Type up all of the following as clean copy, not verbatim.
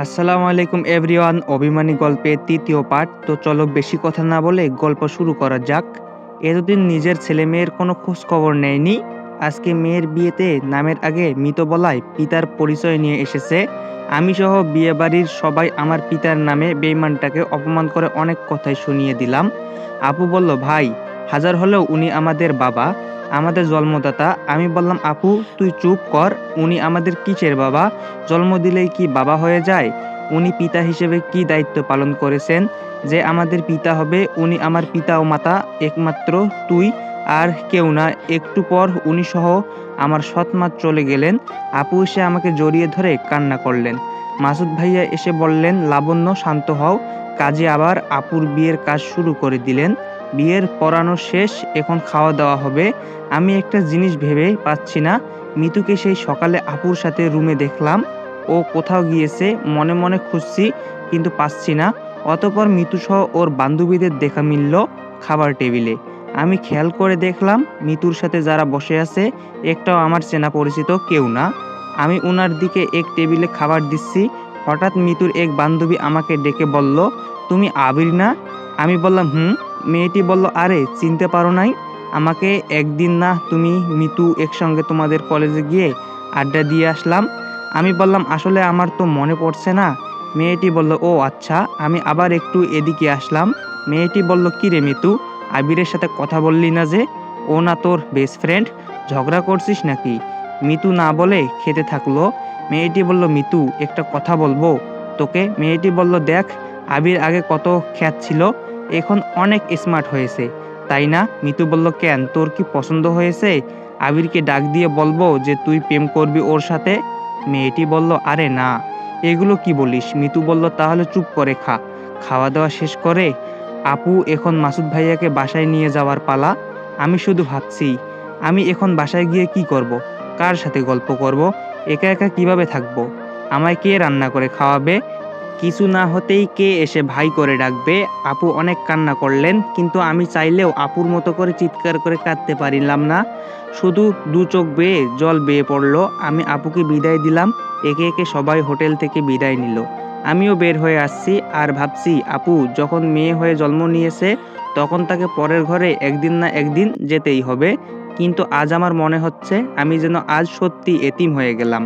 আসসালামু আলাইকুম এভরিওয়ান। অভিমানী গল্পের তৃতীয় পার্ট। তো চলো বেশি কথা না বলে গল্প শুরু করা যাক। এতদিন নিজের ছেলে মেয়ের কোনো খোঁজ খবর নেয়নি। আজকে মেয়ের বিয়েতে নামের আগে মৃত বলায় পিতার পরিচয় নিয়ে এসেছে। আমি সহ বিয়ে বাড়ির সবাই আমার পিতার নামে বেঈমানটাকে অপমান করে অনেক কথাই শুনিয়ে দিলাম। আপু বলল, ভাই হাজার হলেও উনি আমাদের বাবা, আমাদের জন্মদাতা। আমি বললাম, আপু তুই চুপ কর, উনি আমাদের কিসের বাবা? জন্ম দিলেই কি বাবা হয়ে যায়? উনি পিতা হিসেবে কি দায়িত্ব পালন করেছেন যে আমাদের পিতা হবে? উনি আমার পিতা ও মাতা, একমাত্র তুই, আর কেউ না। একটু পর উনি সহ আমার সৎ মা চলে গেলেন। আপু এসে আমাকে জড়িয়ে ধরে কান্না করলেন। মাসুদ ভাইয়া এসে বললেন, লাবণ্য শান্ত হও। কাজে আবার আপুর বিয়ের কাজ শুরু করে দিলেন। বিয়ের পড়ানো শেষ, এখন খাওয়া দাওয়া হবে। আমি একটা জিনিস ভেবে পাচ্ছি না। মিতুকে সেই সকালে আপুর সাথে রুমে দেখলাম, ও কোথাও গিয়েছে। মনে মনে খুঁজছি কিন্তু পাচ্ছি না। অতঃপর মিতুসহ ওর বান্ধবীদের দেখা মিলল খাবার টেবিলে। আমি খেয়াল করে দেখলাম মিতুর সাথে যারা বসে আছে একটাও আমার চেনা পরিচিত কেউ না। আমি উনার দিকে এক টেবিলে খাবার দিচ্ছি, হঠাৎ মিতুর এক বান্ধবী আমাকে ডেকে বলল, তুমি আবির না? আমি বললাম, হুম। মেয়েটি বলল, আরে চিনতে পারো নাই আমাকে? একদিন না তুমি মিতু একসঙ্গে তোমাদের কলেজে গিয়ে আড্ডা দিয়ে আসলাম। আমি বললাম, আসলে আমার তো মনে পড়ছে না। মেয়েটি বলল, ও আচ্ছা। আমি আবার একটু এদিকে আসলাম। মেয়েটি বলল, কি রে মিতু, আবিরের সাথে কথা বললি না যে? ও না তোর বেস্ট ফ্রেন্ড? ঝগড়া করছিস নাকি? মিতু না বলে খেতে থাকলো। মেয়েটি বলল, মিতু একটা কথা বলবো তোকে। মেয়েটি বলল, দেখ, আবির আগে কত খ্যাত ছিল, এখন অনেক স্মার্ট হয়েছে, তাই না? মিতু বলল, কেন, তোর কি পছন্দ হয়েছে? আবিরকে ডাক দিয়ে বলবো যে তুই প্রেম করবি ওর সাথে? মেয়েটি বলল, আরে না, এগুলো কি বলিস? মিতু বলল, তাহলে চুপ করে খা। খাওয়া দাওয়া শেষ করে আপু, এখন মাসুদ ভাইয়াকে বাসায় নিয়ে যাওয়ার পালা। আমি শুধু ভাবছি, আমি এখন বাসায় গিয়ে কি করব? কার সাথে গল্প করব? একা একা কিভাবে থাকবো? আমায় কে রান্না করে খাওয়াবে? কিছু না হতেই কে এসে ভাই করে ডাকবে? আপু অনেক কান্না করলেন, কিন্তু আমি চাইলেও আপুর মতো করে চিৎকার করে কাঁদতে পারিলাম না। শুধু দু চোখ বেয়ে জল বেয়ে পড়ল। আমি আপুকে বিদায় দিলাম। একে একে সবাই হোটেল থেকে বিদায় নিল। আমিও বের হয়ে আসছি আর ভাবছি, আপু যখন মেয়ে হয়ে জন্ম নিয়েছে তখন তাকে পরের ঘরে একদিন না একদিন যেতেই হবে। কিন্তু আজ আমার মনে হচ্ছে আমি যেন আজ সত্যি এতিম হয়ে গেলাম।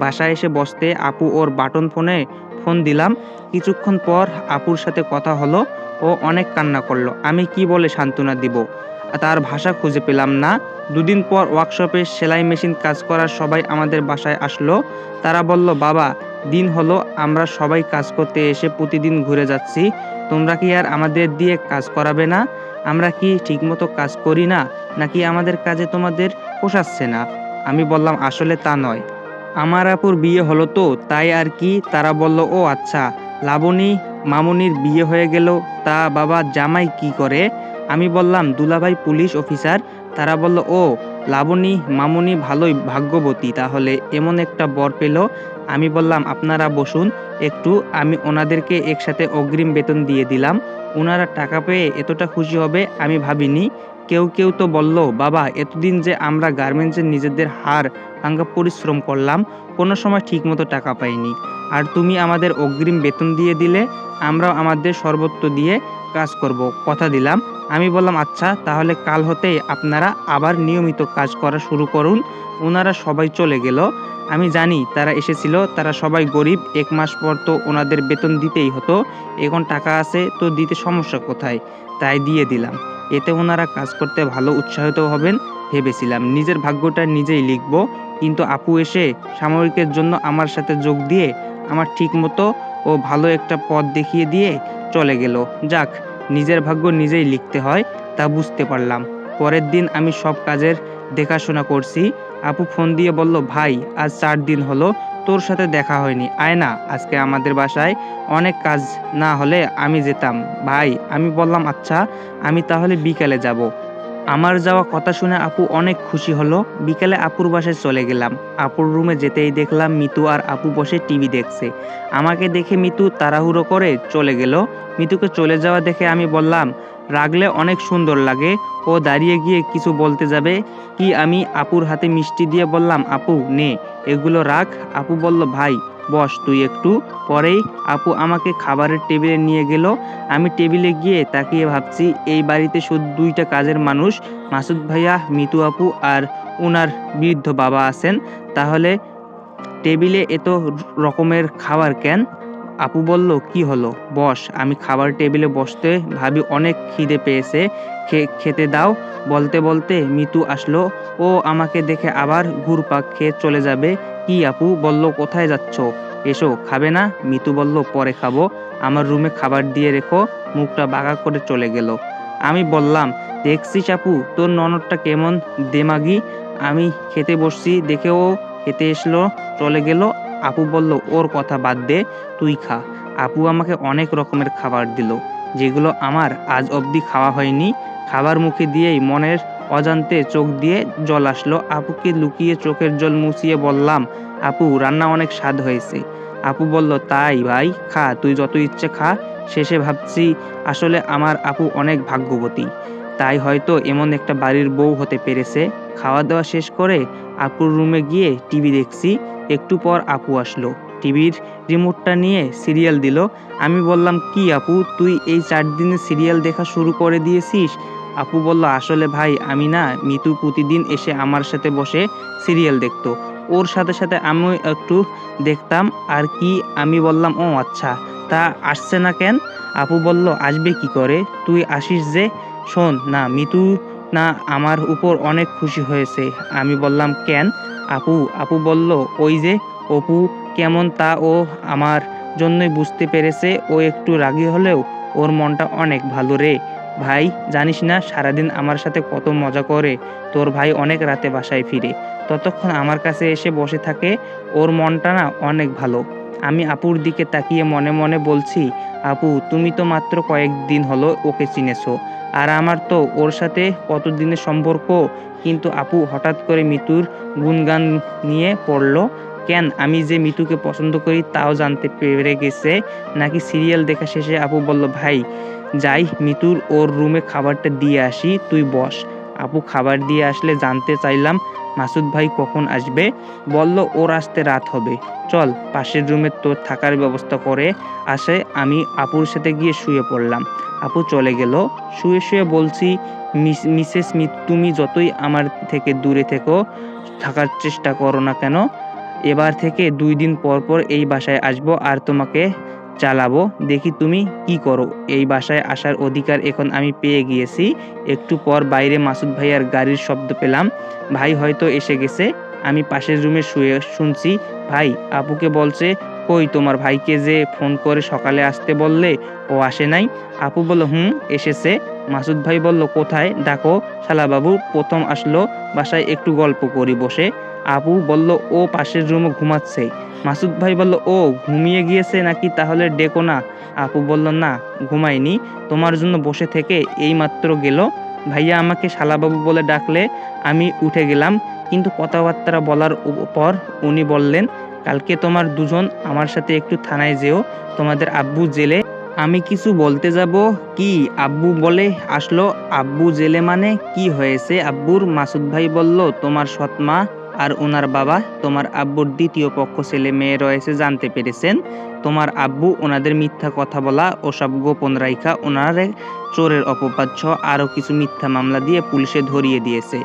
বাসায় এসে বসতে আপু ওর বাটন ফোনে ফোন দিলাম। কিছুক্ষণ পর আপুর সাথে কথা হলো। ও অনেক কান্না করলো। আমি কি বলে সান্ত্বনা দিব, তার ভাষা খুঁজে পেলাম না। দুদিন পর ওয়ার্কশপে সেলাই মেশিন কাজ করার সবাই আমাদের বাসায় আসলো। তারা বলল, বাবা দিন হলো আমরা সবাই কাজ করতে এসে প্রতিদিন ঘুরে যাচ্ছি, তোমরা কি আর আমাদের দিয়ে কাজ করাবে না? আমরা কি ঠিকমতো কাজ করি না, নাকি আমাদের কাজে তোমাদের পোষাচ্ছে না? আমি বললাম, আসলে তা নয়, আমার আপুর বিয়ে হলো তো তাই আর কি। তারা বলল, ও আচ্ছা, লাবণী মামুনির বিয়ে হয়ে গেল, তা বাবা জামাই কি করে? আমি বললাম, দুলাভাই পুলিশ অফিসার। তারা বলল, ও লাবণী মামুনি ভালোই ভাগ্যবতী, তাহলে এমন একটা বর পেল। আমি বললাম, আপনারা বসুন একটু। আমি ওনাদেরকে একসাথে অগ্রিম বেতন দিয়ে দিলাম। ওনারা টাকা পেয়ে এতটা খুশি হবে আমি ভাবিনি। কেউ কেউ তো বলল, বাবা এতদিন যে আমরা গার্মেন্টসে নিজেদের হাড় ভাঙা পরিশ্রম করলাম, কোনো সময় ঠিকমতো টাকা পাইনি, আর তুমি আমাদের অগ্রিম বেতন দিয়ে দিলে। আমরাও আমাদের সর্বোচ্চ দিয়ে কাজ করব, কথা দিলাম। আমি বললাম, আচ্ছা তাহলে কাল হতেই আপনারা আবার নিয়মিত কাজ করা শুরু করুন। ওনারা সবাই চলে গেল। আমি জানি তারা এসেছিল, তারা সবাই গরিব, 1 মাস পর তো ওনাদের বেতন দিতেই হতো। এখন টাকা আছে তো দিতে সমস্যা কোথায়? তাই দিয়ে দিলাম। এতে ওনারা কাজ করতে ভালো উৎসাহিত হবেন। ভেবেছিলাম নিজের ভাগ্যটা নিজেই লিখব, কিন্তু আপু এসে সাময়িকের জন্য আমার সাথে যোগ দিয়ে আমার ঠিকমতো ও ভালো একটা পথ দেখিয়ে দিয়ে চলে গেল। যাক, নিজের ভাগ্য নিজেই লিখতে হয়, তা বুঝতে পারলাম। পরের দিন আমি সব কাজের দেখাশোনা করছি। আপু ফোন দিয়ে বলল, ভাই আজ 4 দিন হলো তোর সাথে দেখা হয়নি, আয় না আজকে আমাদের বাসায়, অনেক কাজ, না হলে আমি যেতাম। ভাই আমি বললাম, আচ্ছা আমি তাহলে বিকালে যাব। আমার যাওয়া কথা শুনে আপু অনেক খুশি হলো। বিকেলে আপুর বাসায় চলে গেলাম। আপুর রুমে যেতেই দেখলাম মিতু আর আপু বসে টিভি দেখছে। আমাকে দেখে মিতু তাড়াহুড়ো করে চলে গেল। মিতুকে চলে যাওয়া দেখে আমি বললাম, রাগলে অনেক সুন্দর লাগে। ও দাঁড়িয়ে গিয়ে কিছু বলতে যাবে কি, আমি আপুর হাতে মিষ্টি দিয়ে বললাম, আপু নে, এগুলো রাখ। আপু বলল, ভাই বস তুই একটু। পরেই আপু আমাকে খাবারের টেবিলে নিয়ে গেল। আমি টেবিলে গিয়ে তাকিয়ে ভাবছি এই বাড়িতে শুধু দুইটা কাজের মানুষ, মাসুদ ভাইয়া, মিতু আপু আর ওনার বৃদ্ধ বাবা আছেন। তাহলে টেবিলে এত রকমের খাবার কেন? আপু বলল, কি হলো বস? আমি খাবার টেবিলে বসতে ভাবি অনেক খিদে পেয়েছে, খেতে দাও। বলতে বলতে মিতু আসলো। ও আমাকে দেখে আবার ঘুরপাক খেয়ে চলে যাবে। কি আপু বলল, কোথায় যাচ্ছ? এসো, খাবে না? মিতু বলল, পরে খাবো, আমার রুমে খাবার দিয়ে রেখো। মুখটা বাঁকা করে চলে গেল। আমি বললাম, দেখছিস আপু তোর ননদটা কেমন দেমাগি। আমি খেতে বসছি দেখে ও খেতে এসলো, চলে গেল। আপু বলল, ওর কথা বাদ দে, তুই খা। আপু আমাকে অনেক রকমের খাবার দিল, যেগুলো আমার আজ অবধি খাওয়া হয়নি। খাবার মুখে দিয়েই মনের অজান্তে চোখ দিয়ে জল আসলো। আপুকে লুকিয়ে চোখের জল মুছিয়ে বললাম, আপু রান্না অনেক স্বাদ হয়েছে। আপু বলল, তাই ভাই, খা, তুই যত ইচ্ছে খা। শেষে ভাবছি আসলে আমার আপু অনেক ভাগ্যবতী, তাই হয়তো এমন একটা বাড়ির বউ হতে পেরেছে। খাওয়া দাওয়া শেষ করে আপুর রুমে গিয়ে টিভি দেখছি। একটু পর আপু আসলো, টিভির রিমোটটা নিয়ে সিরিয়াল দিল। আমি বললাম, কি আপু তুই এই 4 দিনে সিরিয়াল দেখা শুরু করে দিয়েছিস? আপু বলল, আসলে ভাই আমি না, মিতু প্রতিদিন এসে আমার সাথে বসে সিরিয়াল দেখতো, ওর সাথে সাথে আমি একটু দেখতাম আর কি। আমি বললাম, ও আচ্ছা, তা আসছে না কেন? আপু বলল, আসবে কি করে, তুই আসিস যে। শোন না, মিতু না আমার উপর অনেক খুশি হয়েছে। আমি বললাম, কেন? আপু বলল, ওই যে অপু কেমন তা ও আমার জন্যই বুঝতে পেরেছে। ও একটু রাগী হলেও ওর মনটা অনেক ভালো রে। ভাই জানিস না সারাদিন আমার সাথে কত মজা করে। তোর ভাই অনেক রাতে বাসায় ফিরে, ততক্ষণ আমার কাছে এসে বসে থাকে। ওর মনটা না অনেক ভালো। আমি আপুর দিকে তাকিয়ে মনে মনে বলছি, আপু তুমি তো মাত্র কয়েকদিন হলো ওকে চিনেছো, আর আমার তো ওর সাথে কতদিনের সম্পর্ক। কিন্তু আপু হঠাৎ করে মিতুর গুণগান নিয়ে পড়লো কেন? আমি যে মিতুকে পছন্দ করি তাও জানতে পেরে গেছে নাকি? সিরিয়াল দেখা শেষে আপু বলল, ভাই যাই মিতুর ওর রুমে খাবারটা দিয়ে আসি, তুই বস। আপু খাবার দিয়ে আসলে জানতে চাইলাম, মাসুদ ভাই কখন আসবে? বলল, ওর আসতে রাত হবে, চল পাশের রুমে তোর থাকার ব্যবস্থা করে আসে। আমি আপুর সাথে গিয়ে শুয়ে পড়লাম। আপু চলে গেল। শুয়ে শুয়ে বলছি, মিসেস স্মিথ তুমি যতই আমার থেকে দূরে থেকো, থাকার চেষ্টা করো না কেন, এবার থেকে 2 দিন পর পর এই বাসায় আসবো আর তোমাকে চালাবো, দেখি তুমি কি করো। এই বাসায় আসার অধিকার এখন আমি পেয়ে গিয়েছি। একটু পর বাইরে মাসুদ ভাইয়ার গাড়ির শব্দ পেলাম। ভাই হয়তো এসে গেছে। আমি পাশের রুমে শুয়ে শুনছি ভাই আপুকে বলছে, কই তোমার ভাইকে যে ফোন করে সকালে আসতে বললে, ও আসে নাই? আপু বলল, এসেছে। মাসুদ ভাই বলল, কোথায়, ডাকো। শালাবাবু প্রথম আসলো বাসায়, একটু গল্প করি বসে। আপু বলল, ও পাশের রুমে ঘুমাচ্ছে। মাসুদ ভাই বলল, ও ঘুমিয়ে গিয়েছে নাকি, তাহলে ডেকো না। আপু বলল, না ঘুমায়নি, তোমার জন্য বসে থেকে এই মাত্র গেল। ভাইয়া আমাকে শালাবাবু বলে ডাকলে আমি উঠে গেলাম, কিন্তু কথাবার্তা বলার পর উনি বললেন, কালকে তোমার দুজন আমার সাথে একটু থানায় যেও, তোমাদের আব্বু জেলে। আমি কিছু বলতে যাব কি আব্বু বলে আসলো, আব্বু জেলে মানে কি হয়েছে আব্বুর? মাসুদ ভাই বলল, তোমার সৎমা আর ওনার বাবা, তোমার আব্বুর দ্বিতীয় পক্ষ ছেলে মেয়ে রয়েছে জানতে পেরেছেন। তোমার আব্বু ওনাদের মিথ্যা কথা বলা, ওসব গোপন রাইখা ওনারে চোরের অপবাদ সহ আরো কিছু মিথ্যা মামলা দিয়ে পুলিশে ধরিয়ে দিয়েছে।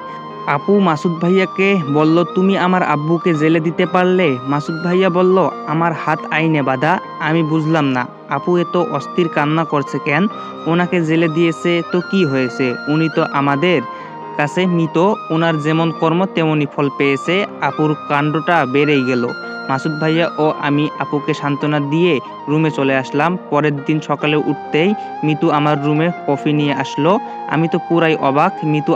আপু মাসুদ ভাইয়াকে বলল, তুমি আমার আব্বুকে জেলে দিতে পারলে? মাসুদ ভাইয়া বলল, আমার হাত আইনে বাঁধা। আমি বুঝলাম না আপু এত অস্থির কান্না করছে কেন। ওনাকে জেলে দিয়েছে তো কি হয়েছে, উনি তো আমাদের কাছে মৃত, ওনার যেমন কর্ম তেমনই ফল পেয়েছে। আপুর কাণ্ডটা বেড়েই গেল। মাসুদ ভাইয়া ও আমি আপুকে সান্ত্বনা দিয়ে রুমে চলে আসলাম। পরের দিন সকালে উঠতেই মিতু আমার রুমে কফি নিয়ে আসলো। আমি তো পুরাই অবাক, মিতু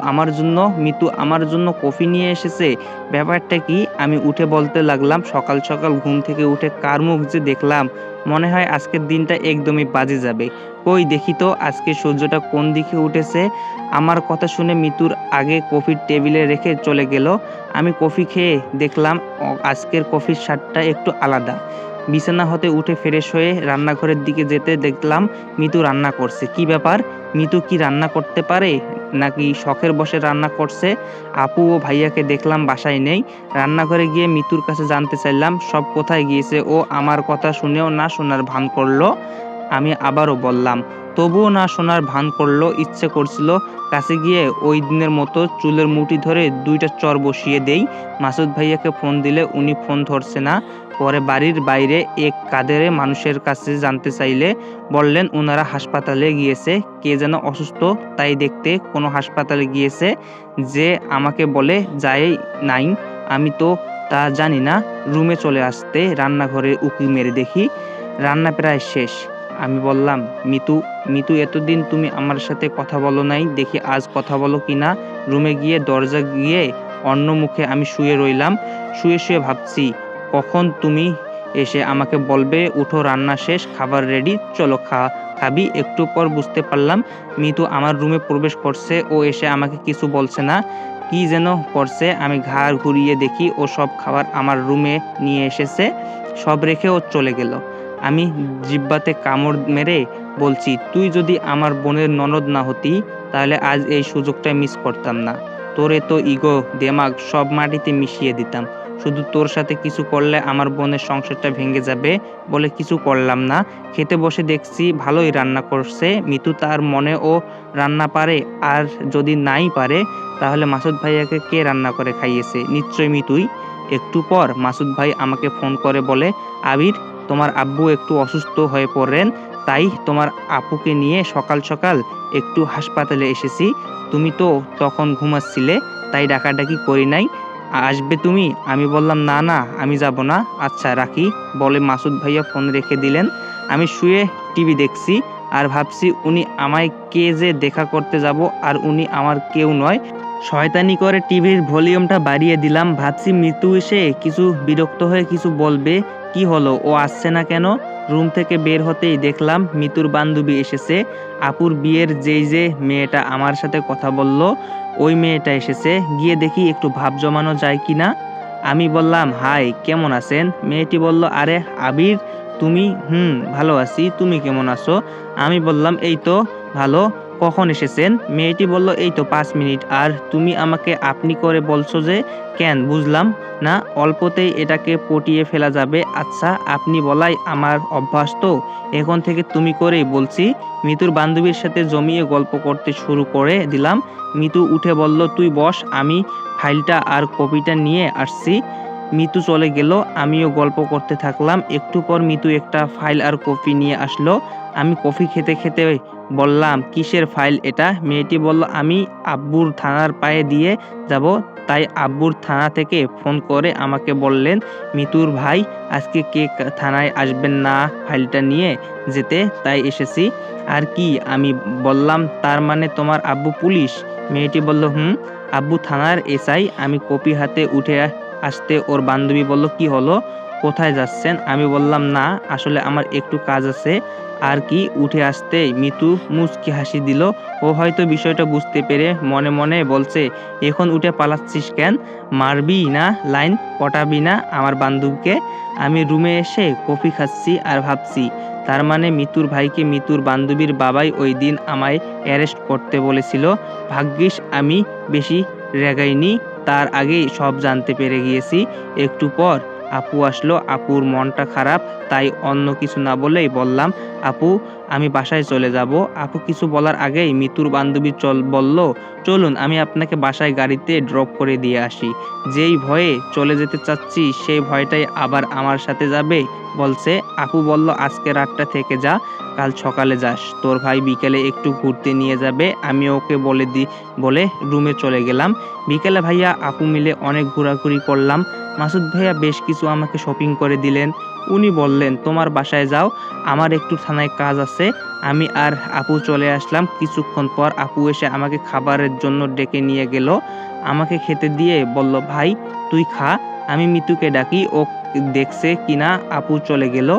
আমার জন্য কফি নিয়ে এসেছে, ব্যাপারটা কি? আমি উঠে বলতে লাগলাম, সকাল সকাল ঘুম থেকে উঠে কার মুখ যে দেখলাম, মনে হয় আজকের দিনটা একদমই বাজে যাবে। কই দেখি তো আজকে সূর্যটা কোন দিকে উঠেছে। আমার কথা শুনে মিতুর আগে কফির টেবিলে রেখে চলে গেল। আমি কফি খেয়ে দেখলাম আজকের কফির স্বাদটা একটু আলাদা। বিছানা হতে উঠে ফ্রেশ হয়ে রান্নাঘরের দিকে যেতে দেখলাম মিতু রান্না করছে। কি ব্যাপার, মিতু কি রান্না করতে পারে? নাকি শখের বশে রান্না করছে। আপু ও ভাইয়াকে দেখলাম বাসায় নেই। রান্নাঘরে গিয়ে মিতুর কাছে জানতে চাইলাম সব কোথায় গিয়েছে। ও আমার কথা শুনেও না শোনার ভান করলো। আমি আবারও বললাম, তবুও না শোনার ভান করলো। ইচ্ছে করছিল কাছে গিয়ে ওই দিনের মতো চুলের মুঠি ধরে 2টা চড় বসিয়ে দেই। মাসুদ ভাইয়াকে ফোন দিলে উনি ফোন ধরছে না। পরে বাড়ির বাইরে এক কাদেরে মানুষের কাছে জানতে চাইলে বললেন উনারা হাসপাতালে গিয়েছে, কে যেন অসুস্থ তাই দেখতে কোনো হাসপাতালে গিয়েছে। যে আমাকে বলে যায় নাই, আমি তো তা জানি না। রুমে চলে আসতে রান্নাঘরে উঁকি মেরে দেখি রান্না প্রায় শেষ। আমি বললাম, মিতু মিতু এতদিন তুমি আমার সাথে কথা বলো নাই, দেখি আজ কথা বলো কিনা। রুমে গিয়ে দরজা গিয়ে অন্য মুখে আমি শুয়ে রইলাম। শুয়ে শুয়ে ভাবছি কখন তুমি এসে আমাকে বলবে উঠো রান্না শেষ, খাবার রেডি, চলো খাবি। একটু পর বুঝতে পারলাম মিতু আমার রুমে প্রবেশ করছে। ও এসে আমাকে কিছু বলছে না, কি যেন করছে। আমি ঘাড় ঘুরিয়ে দেখি ও সব খাবার আমার রুমে নিয়ে এসেছে। সব রেখে ও চলে গেল। আমি জিহ্বাতে কামড় মেরে বলছি, তুই যদি আমার বোনের ননদ না হতি তাহলে আজ এই সুযোগটা মিস করতাম না। তোর এত ইগো দেমাগ সব মাটিতে মিশিয়ে দিতাম। শুধু তোর সাথে কিছু করলে আমার বোনের সংসারটা ভেঙে যাবে বলে কিছু করলাম না। খেতে বসে দেখছি ভালোই রান্না করছে মিতু, তার মনে ও রান্না পারে। আর যদি নাই পারে তাহলে মাসুদ ভাইয়াকে কে রান্না করে খাইয়েছে? নিশ্চয় মিতুই। একটু পর মাসুদ ভাই আমাকে ফোন করে বলে, আবির, তোমার আব্বু একটু অসুস্থ হয়ে পড়েন, তাই তোমার আপুকে নিয়ে সকাল সকাল একটু হাসপাতালে এসেছি। তুমি তো তখন ঘুমাচ্ছিলে তাই ডাকাডাকি করি নাই। আসবে তুমি? আমি বললাম, না না, আমি যাব না। আচ্ছা রাখি বলে মাসুদ ভাইয়া ফোন রেখে দিলেন। আমি শুয়ে টিভি দেখছি আর ভাবছি উনি আমায় কে যে দেখা করতে যাব, আর উনি আমার কেউ নয়। শয়তানি করে টিভির ভলিউমটা বাড়িয়ে দিলাম। ভাবছি মিতু এসে কিছু বিরক্ত হয়ে কিছু বলবে। কি হলো, ও আসছে না কেন? রুম থেকে বের হতেই দেখলাম মিতুর বান্ধবী এসেছে। আপুর বিয়ের যে মেয়েটা আমার সাথে কথা বলল ওই মেয়েটা এসেছে। গিয়ে দেখি একটু ভাব জমানো যায় কিনা। আমি বললাম, হাই, কেমন আছেন? মেয়েটি বলল, আরে আবির, তুমি? ভালো আছি, তুমি কেমন আছো? আমি বললাম, এই তো ভালো। কখন এসেছেন? মেয়েটি বলল, এই তো 5 মিনিট। আর তুমি আমাকে আপনি করে বলছো যে? কেন বুঝলাম না। অল্পতেই এটাকে পটিয়ে ফেলা যাবে। আচ্ছা, আপনি বলাই আমার অভ্যাস তো, এখন থেকে তুমি করেই বলছি। মিতুর বান্ধবীর সাথে জমিয়ে গল্প করতে শুরু করে দিলাম। মিতু উঠে বলল, তুই বস, আমি ফাইলটা আর কপিটা নিয়ে আসছি। মিতু চলে গেল, আমিও গল্প করতে থাকলাম। একটু পর মিতু একটা ফাইল আর কপি নিয়ে আসলো। আমি কফি খেতে খেতে বললাম, কিসের ফাইল এটা? মেয়েটি বলল, আমি আব্বুর থানার পায়ে দিয়ে যাব, তাই আব্বুর থানা থেকে ফোন করে আমাকে বললেন মিতুর ভাই আজকে কে থানায় আসবেন না ফাইলটা নিয়ে যেতে, তাই এসেছি। আর কি? আমি বললাম, তার মানে তোমার আব্বু পুলিশ? মেয়েটি বলল, আব্বু থানার এসআই। আমি কপি হাতে উঠে আসতে ওর বান্ধবী বলল, কি হলো, কোথায় যাচ্ছেন? আমি বললাম, না, আসলে আমার একটু কাজ আছে। আর কি? উঠে আসতেই মিতু মুচকি হাসি দিল। ও হয়তো বিষয়টা বুঝতে পেরে মনে মনে বলছে, এখন উঠে পালাচ্ছিস কেন? মারবি না? লাইন পটাবি না আমার বান্ধবীকে? আমি রুমে এসে কফি খাচ্ছি আর ভাবছি, তার মানে মিতুর ভাইকে মিতুর বান্ধবীর বাবাই ওই দিন আমায় অ্যারেস্ট করতে বলেছিল। ভাগ্যিস আমি বেশি রেগাইনি, তার আগেই সব জানতে পেরে গিয়েছি। একটু পর আপু আসলো। আপুর মনটা খারাপ, তাই অন্য কিছু না বলেই বললাম, আপু, আমি বাসায় চলে যাব। আপু কিছু বলার আগেই মিতুর বান্ধবী বলল, চলুন আমি আপনাকে বাসায় গাড়িতে ড্রপ করে দিয়ে আসি। যেই ভয়ে চলে যেতে চাচ্ছি সেই ভয়টাই আবার আমার সাথে যাবে বলছে। আপু বলল, আজকে রাতটা থেকে যা, কাল সকালে যাস। তোর ভাই বিকেলে একটু ঘুরতে নিয়ে যাবে। আমি ওকে বলে রুমে চলে গেলাম। বিকেলে ভাইয়া আপু মিলে অনেক ঘোরাঘুরি করলাম। মাসুদ ভাইয়া বেশ কিছু আমাকে শপিং করে দিলেন। উনি বললেন, তোমার বাসায় যাও, আমার একটু থানায় কাজ আছে। আমি আর আপু চলে আসলাম। কিছুক্ষণ পর আপু এসে আমাকে খাবারের জন্য ডেকে নিয়ে গেল। আমাকে খেতে দিয়ে বলল, ভাই তুই খা। আমি মিতুকে ডাকি, ও দেখছে কিনা আপু চলে গেল।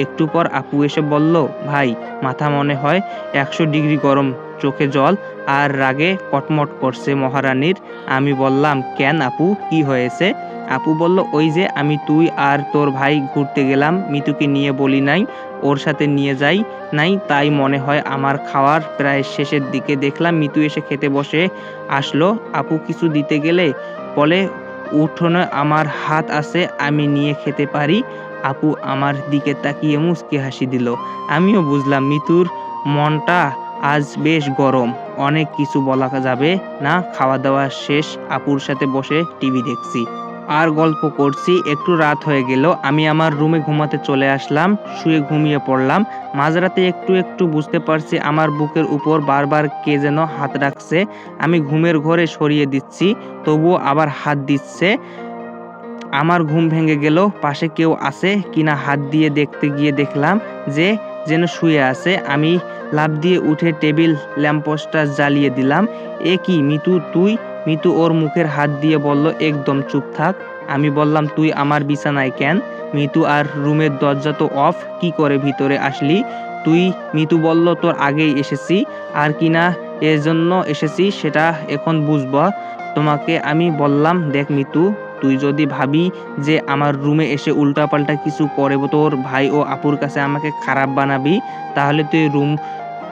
একটু পর আপু এসে বলল, ভাই মাথা মনে হয় 100 ডিগ্রি গরম, চোখে জল আর রাগে কটমট করছে মহারানীর। আমি বললাম, কেন আপু, কি হয়েছে? আপু বলল, ওই যে আমি তুই আর তোর ভাই ঘুরতে গেলাম, মিতুকে নিয়ে বলি নাই ওর সাথে নিয়ে যাই নাই, তাই মনে হয়। আমার খাওয়ার প্রায় শেষের দিকে দেখলাম মিতু এসে খেতে বসে আসলো। আপু কিছু দিতে গেলে বলে, উঠোনে আমার হাত আছে, আমি নিয়ে খেতে পারি। আপু আমার দিকে তাকিয়ে মুচকি হাসি দিল। আমিও বুঝলাম মিতুর মনটা আজ বেশ গরম। অনেক কিছু বলা যাবে না। খাওয়া দাওয়া শেষ, আপুর সাথে বসে টিভি দেখছি আর গল্প করছি। একটু রাত হয়ে গেল, আমি আমার রুমে ঘুমাতে চলে আসলাম। শুয়ে ঘুমিয়ে পড়লাম। মাঝরাতে একটু একটু বুঝতে পারছি আমার বুকের উপর বারবার কে যেন হাত রাখছে। আমি ঘুমের ঘোরে সরিয়ে দিচ্ছি, তবুও আবার হাত দিচ্ছে। আমার ঘুম ভেঙে গেল। পাশে কেউ আছে কিনা হাত দিয়ে দেখতে গিয়ে দেখলাম যে যেন শুয়ে আছে। আমি লাফ দিয়ে উঠে টেবিল ল্যাম্পপোস্টটা জ্বালিয়ে দিলাম। এ কি মিতু, তুই? মিতু ওর মুখের হাত দিয়ে বলল, একদম চুপ থাক। আমি বললাম, তুই আমার বিছানায় কেন? মিতু, আর রুমের দরজা তো অফ, কি করে ভিতরে আসলি তুই? মিতু বলল, তোর আগেই এসেছি, আর কিনা এর জন্য এসেছি সেটা এখন বুঝবা তোমাকে। আমি বললাম, দেখ মিতু, তুই যদি ভাবি যে আমার রুমে এসে উল্টাপাল্টা কিছু করে তোর ভাই ও আপুর কাছে আমাকে খারাপ বানাবি, তাহলে তুই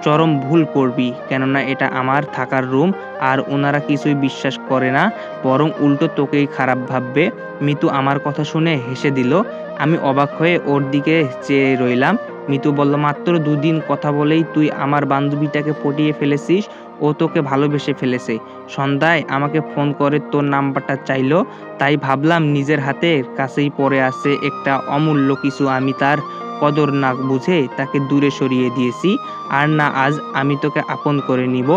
চরম ভুল করবি। কেননা এটা আমার থাকার রুম, আর ওনারা কিছুই বিশ্বাস করে না, বরং উল্টো তোকেই খারাপ ভাববে। মিতু আমার কথা শুনে হেসে দিল। আমি অবাক হয়ে ওর দিকে চেয়ে রইলাম। মিতু বলল, মাত্র দুদিন কথা বলেই তুই আমার বান্ধবীটাকে পটিয়ে ফেলেছিস। ও তোকে ভালোবেসে ফেলেছে। সন্ধ্যায় আমাকে ফোন করে তোর নাম্বারটা চাইলো, তাই ভাবলাম নিজের হাতের কাছেই পড়ে আছে একটা অমূল্য কিছু, আমি তার কদর না বুঝে তাকে দূরে সরিয়ে দিয়েছি। আর না, আজ আমি তোকে আপন করে নিব।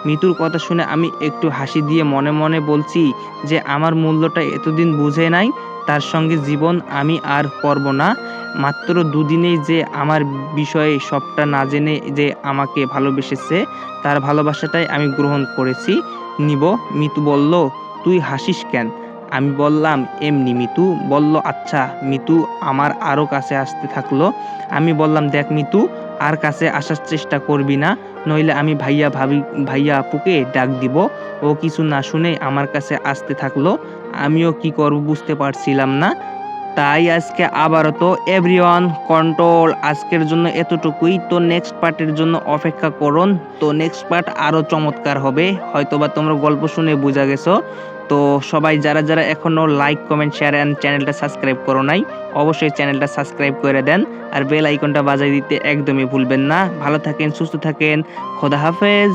মিতুর কথা শুনে আমি একটু হাসি দিয়ে মনে মনে বলছি যে আমার মূল্যটা এতদিন বুঝে নাই, তার সঙ্গে জীবন আমি আর করব না। মাত্র দুদিনেই যে আমার বিষয়ে সবটা না জেনে যে আমাকে ভালোবেসেছে, তার ভালোবাসাটাই আমি গ্রহণ করেছি, নিব। মিতু বলল, তুই হাসিস কেন? আমি বললাম, এমনি। মিতু বলল, আচ্ছা। মিতু আমার আরো কাছে আসতে থাকলো। আমি বললাম, দেখ মিতু, আর কাছে আসার চেষ্টা করবি না, নইলে আমি ভাইয়া আপুকে ডাক দিব। ও কিছু না শুনে আমার কাছে আসতে থাকলো। আমিও কি করব বুঝতে পারছিলাম না। তাই আজকে আবারও তো এভরিওয়ান কন্ট্রোল, আজকের জন্য এতটুকুই। তো নেক্সট পার্টের জন্য অপেক্ষা করুন। তো নেক্সট পার্ট আরো চমৎকার হবে, হয়তোবা তোমরা গল্প শুনে বুঝা গেছো। তো সবাই যারা যারা এখনো লাইক, কমেন্ট, শেয়ার এন্ড চ্যানেলটা সাবস্ক্রাইব করো নাই, অবশ্যই চ্যানেলটা সাবস্ক্রাইব করে দেন, আর বেল আইকনটা বাজায় দিতে একদমই ভুলবেন না। ভালো থাকেন, সুস্থ থাকেন, খোদা হাফেজ।